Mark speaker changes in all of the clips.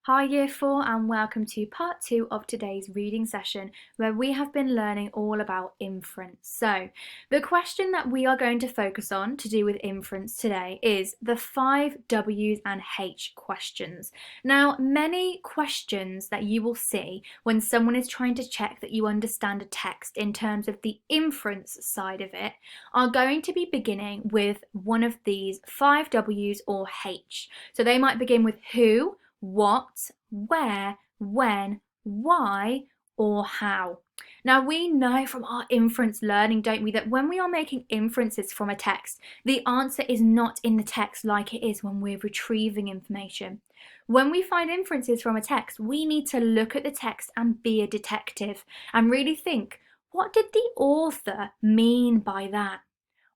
Speaker 1: Hi Year 4 and welcome to part 2 of today's reading session where we have been learning all about inference. So the question that we are going to focus on to do with inference today is the 5 W's and H questions. Now many questions that you will see when someone is trying to check that you understand a text in terms of the inference side of it are going to be beginning with one of these 5 W's or H. So they might begin with who, what, where, when, why, or how. Now we know from our inference learning, don't we, that when we are making inferences from a text, the answer is not in the text like it is when we're retrieving information. When we find inferences from a text, we need to look at the text and be a detective and really think, what did the author mean by that?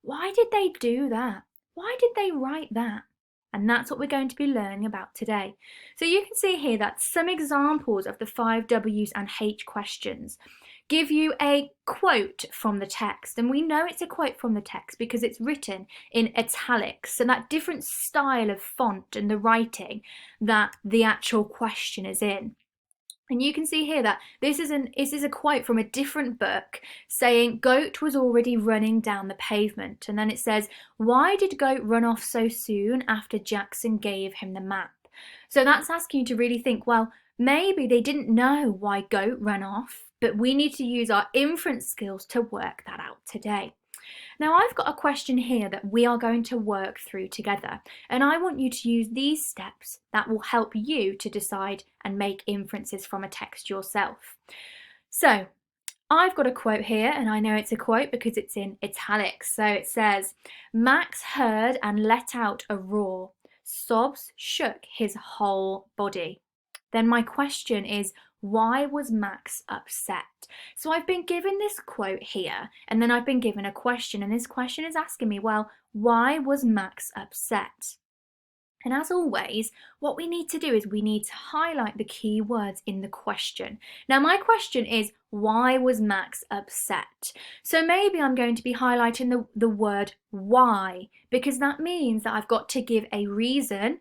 Speaker 1: Why did they do that? Why did they write that? And that's what we're going to be learning about today. So you can see here that some examples of the 5 W's and H questions give you a quote from the text. And we know it's a quote from the text because it's written in italics, so that different style of font and the writing that the actual question is in. And you can see here that this is a quote from a different book saying Goat was already running down the pavement. And then it says, why did Goat run off so soon after Jackson gave him the map? So that's asking you to really think, well, maybe they didn't know why Goat ran off, but we need to use our inference skills to work that out today. Now I've got a question here that we are going to work through together, and I want you to use these steps that will help you to decide and make inferences from a text yourself. So I've got a quote here, and I know it's a quote because it's in italics. So it says, Max heard and let out a roar. Sobs shook his whole body. Then my question is, why was Max upset? So I've been given this quote here, and then I've been given a question, and this question is asking me, well, why was Max upset? And as always, what we need to do is we need to highlight the key words in the question. Now my question is, why was Max upset? So maybe I'm going to be highlighting the word why, because that means that I've got to give a reason.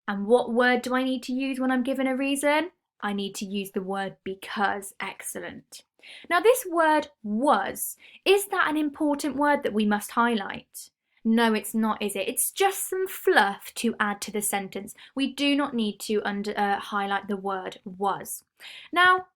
Speaker 1: And what word do I need to use when I'm given a reason? I need to use the word because. Excellent. Now this word was, is that an important word that we must highlight? No, it's not, is it? It's just some fluff to add to the sentence. We do not need to highlight the word was. Now,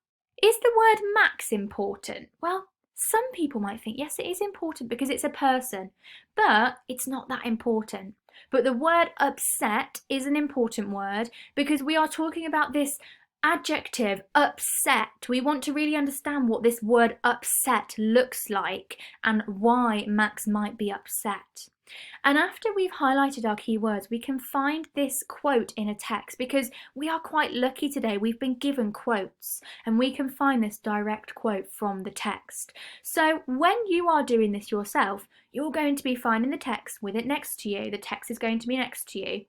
Speaker 1: is the word Max important? Well, some people might think, yes, it is important because it's a person, but it's not that important. But the word upset is an important word because we are talking about this adjective upset. We want to really understand what this word upset looks like and why Max might be upset. And after we've highlighted our keywords, we can find this quote in a text because we are quite lucky today. We've been given quotes and we can find this direct quote from the text. So when you are doing this yourself, you're going to be finding the text with it next to you. The text is going to be next to you,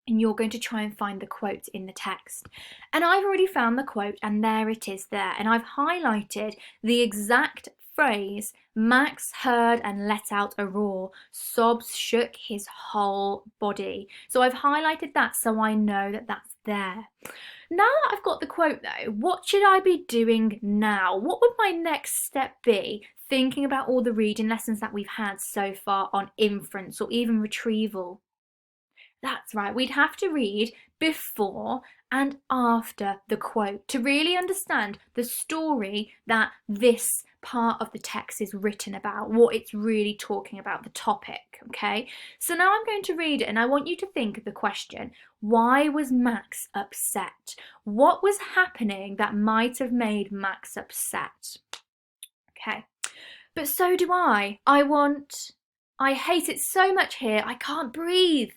Speaker 1: and you're going to try and find the quote in the text. And I've already found the quote, and there it is there. And I've highlighted the exact phrase, Max heard and let out a roar. Sobs shook his whole body. So I've highlighted that so I know that that's there. Now that I've got the quote though, what should I be doing now? What would my next step be? Thinking about all the reading lessons that we've had so far on inference or even retrieval. That's right, we'd have to read before and after the quote to really understand the story that this part of the text is written about, what it's really talking about, the topic, okay? So now I'm going to read it and I want you to think of the question, why was Max upset? What was happening that might have made Max upset? Okay, but so do I. I hate it so much here, I can't breathe.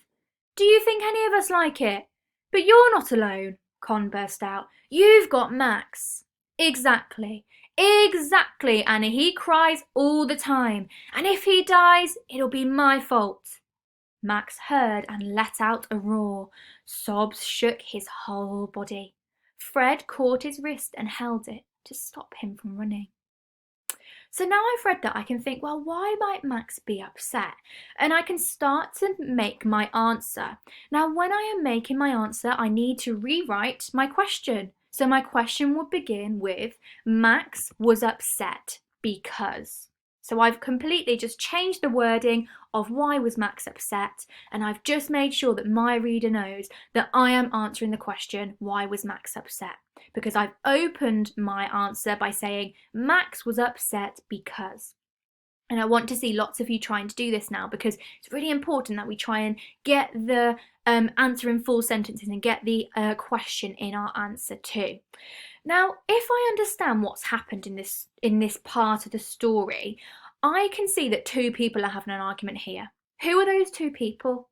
Speaker 1: Do you think any of us like it? But you're not alone, Con burst out. You've got Max. Exactly, exactly, and he cries all the time, and if he dies, it'll be my fault. Max heard and let out a roar. Sobs shook his whole body. Fred caught his wrist and held it to stop him from running. So now I've read that, I can think, well, why might Max be upset? And I can start to make my answer. Now, when I am making my answer, I need to rewrite my question. So my question would begin with, Max was upset because. So I've completely just changed the wording of why was Max upset, and I've just made sure that my reader knows that I am answering the question, why was Max upset? Because I've opened my answer by saying Max was upset because. And I want to see lots of you trying to do this now, because it's really important that we try and get the answer in full sentences and get the question in our answer too. Now, if I understand what's happened in this part of the story, I can see that two people are having an argument here. Who are those two people?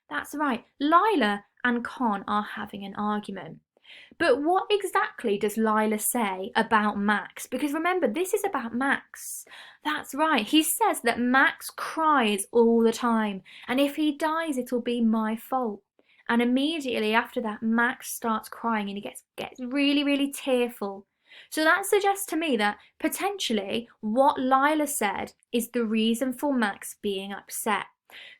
Speaker 1: That's right, Lila and Con are having an argument. But what exactly does Lila say about Max? Because remember, this is about Max. That's right, he says that Max cries all the time, and if he dies, it'll be my fault. And immediately after that, Max starts crying and he gets really, really tearful. So that suggests to me that potentially what Lila said is the reason for Max being upset.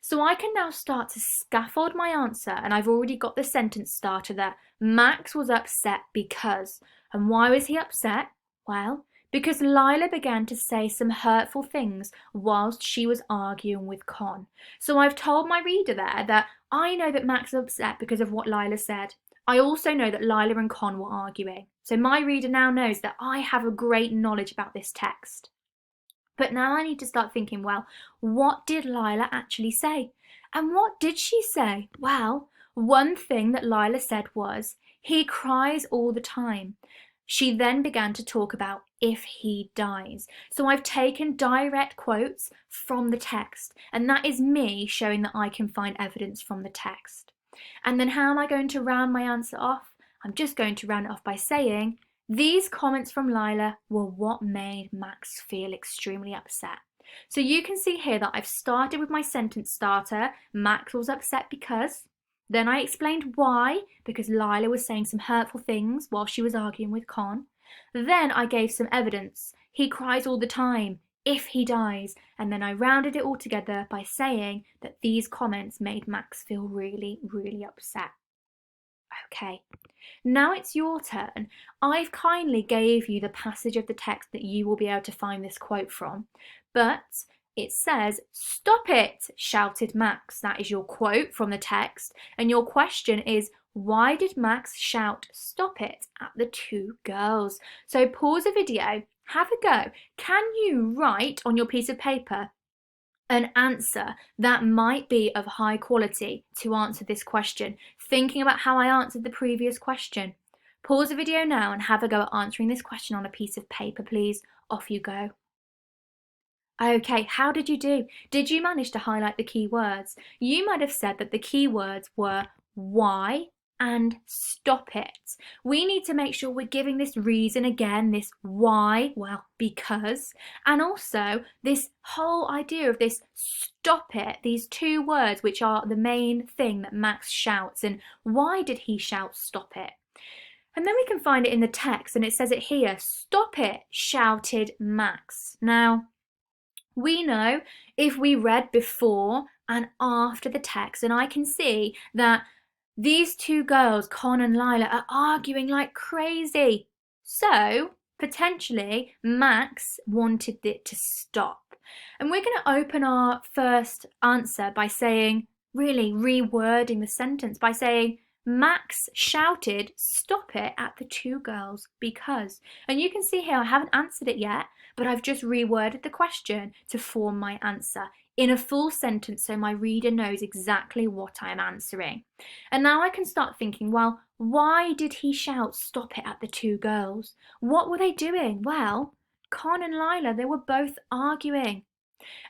Speaker 1: So I can now start to scaffold my answer, and I've already got the sentence starter there. Max was upset because. And why was he upset? Well, because Lila began to say some hurtful things whilst she was arguing with Con. So I've told my reader there that I know that Max is upset because of what Lila said. I also know that Lila and Con were arguing. So my reader now knows that I have a great knowledge about this text. But now I need to start thinking, well, what did Lila actually say? And what did she say? Well, one thing that Lila said was, he cries all the time. She then began to talk about if he dies. So I've taken direct quotes from the text, and that is me showing that I can find evidence from the text. And then how am I going to round my answer off? I'm just going to round it off by saying, these comments from Lila were what made Max feel extremely upset. So you can see here that I've started with my sentence starter, Max was upset because. Then I explained why, because Lila was saying some hurtful things while she was arguing with Con. Then I gave some evidence. He cries all the time, if he dies. And then I rounded it all together by saying that these comments made Max feel really, really upset. Okay, now it's your turn. I've kindly gave you the passage of the text that you will be able to find this quote from, but it says, "Stop it," shouted Max. That is your quote from the text, and your question is, why did Max shout "stop it" at the two girls? So pause the video, have a go. Can you write on your piece of paper an answer that might be of high quality to answer this question, thinking about how I answered the previous question? Pause the video now and have a go at answering this question on a piece of paper, please. Off you go. Okay, how did you do? Did you manage to highlight the key words? You might have said that the key words were why and stop it. We need to make sure we're giving this reason again, this why, well, because, and also this whole idea of this stop it, these two words which are the main thing that Max shouts. And why did he shout stop it? And then we can find it in the text, and it says it here, "Stop it," shouted Max. Now, we know if we read before and after the text, and I can see that these two girls, Con and Lila, are arguing like crazy. So, potentially, Max wanted it to stop. And we're going to open our first answer by saying, really rewording the sentence by saying, Max shouted, "Stop it," at the two girls because. And you can see here I haven't answered it yet, but I've just reworded the question to form my answer in a full sentence so my reader knows exactly what I am answering. And now I can start thinking, well, why did he shout "stop it" at the two girls? What were they doing? Well, Con and Lila, they were both arguing.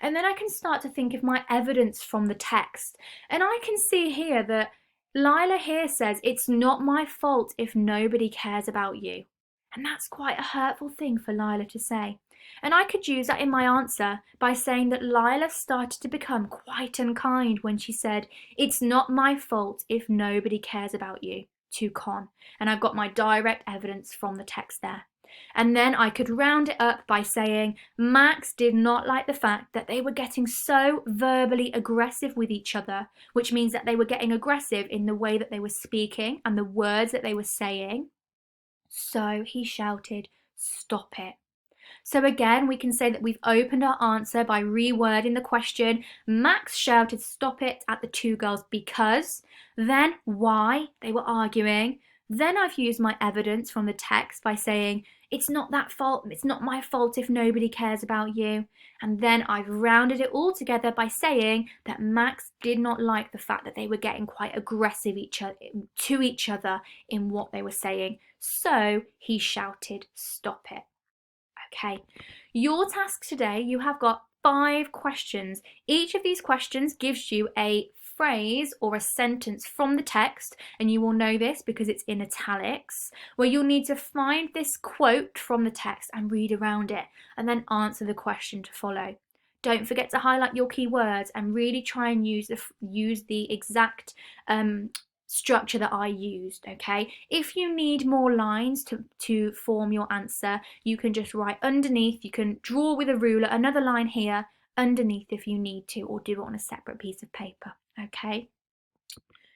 Speaker 1: And then I can start to think of my evidence from the text. And I can see here that Lila here says, "It's not my fault if nobody cares about you." And that's quite a hurtful thing for Lila to say. And I could use that in my answer by saying that Lila started to become quite unkind when she said, "It's not my fault if nobody cares about you," to Con. And I've got my direct evidence from the text there. And then I could round it up by saying Max did not like the fact that they were getting so verbally aggressive with each other, which means that they were getting aggressive in the way that they were speaking and the words that they were saying. So he shouted, "Stop it." So again, we can say that we've opened our answer by rewording the question. Max shouted "stop it" at the two girls because, then why they were arguing. Then I've used my evidence from the text by saying it's not my fault if nobody cares about you. And then I've rounded it all together by saying that Max did not like the fact that they were getting quite aggressive to each other in what they were saying. So he shouted "stop it." Okay, your task today, you have got 5 questions. Each of these questions gives you a phrase or a sentence from the text, and you will know this because it's in italics, where you'll need to find this quote from the text and read around it, and then answer the question to follow. Don't forget to highlight your key words and really try and use the exact structure that I used, okay? If you need more lines to form your answer, you can just write underneath. You can draw with a ruler another line here underneath if you need to, or do it on a separate piece of paper, okay?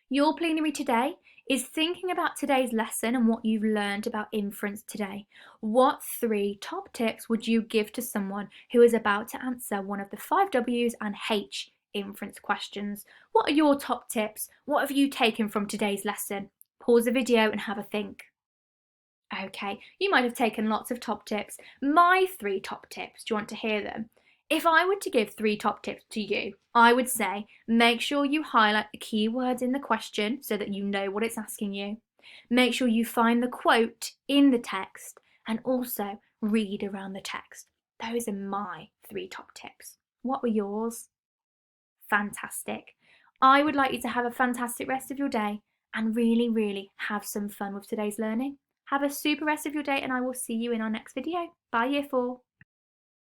Speaker 1: Your plenary today is thinking about today's lesson and what you've learned about inference today. What 3 top tips would you give to someone who is about to answer one of the 5 W's and H inference questions? What are your top tips? What have you taken from today's lesson? Pause the video and have a think. Okay, you might have taken lots of top tips. My 3 top tips, do you want to hear them? If I were to give 3 top tips to you, I would say make sure you highlight the key words in the question so that you know what it's asking you. Make sure you find the quote in the text and also read around the text. Those are my 3 top tips. What were yours? Fantastic. I would like you to have a fantastic rest of your day and really, really have some fun with today's learning. Have a super rest of your day and I will see you in our next video. Bye, Year 4.